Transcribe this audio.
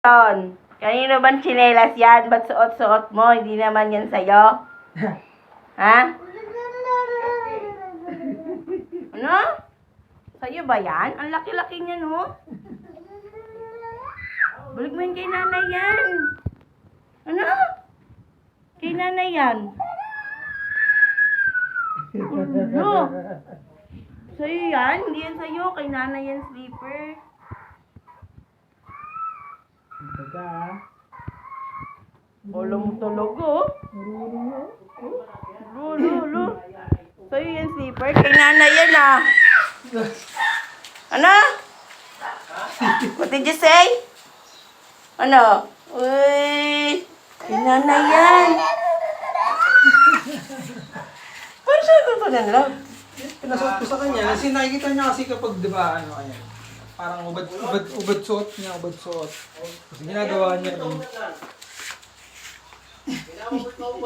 Ton, kanino bang tsinelas yan? Ba't suot-suot mo? Hindi naman yan sa'yo. Ha? Ano? Sa'yo ba yan? Ang laki-laki niya, no? Balik mo yun kay nanay yan. Ano? Kay nanay yan. Ulo. Sa'yo yan? Hindi yan sa'yo. Kay nanay yan sleeper. Ulong tulog, oh. Lulo. Sa'yo yan sleeper. Kay nanay yan, ah. Ano? What did you say? Ano? Uy! Kay nanay yan. Parang siya ito na lang. Pinasuot ko sa kanya. Kasi nakikita niya kasi kapag, di ba, ano, ayan. Parang ubad suot niya, ubad suot. Kasi ginagawa niya.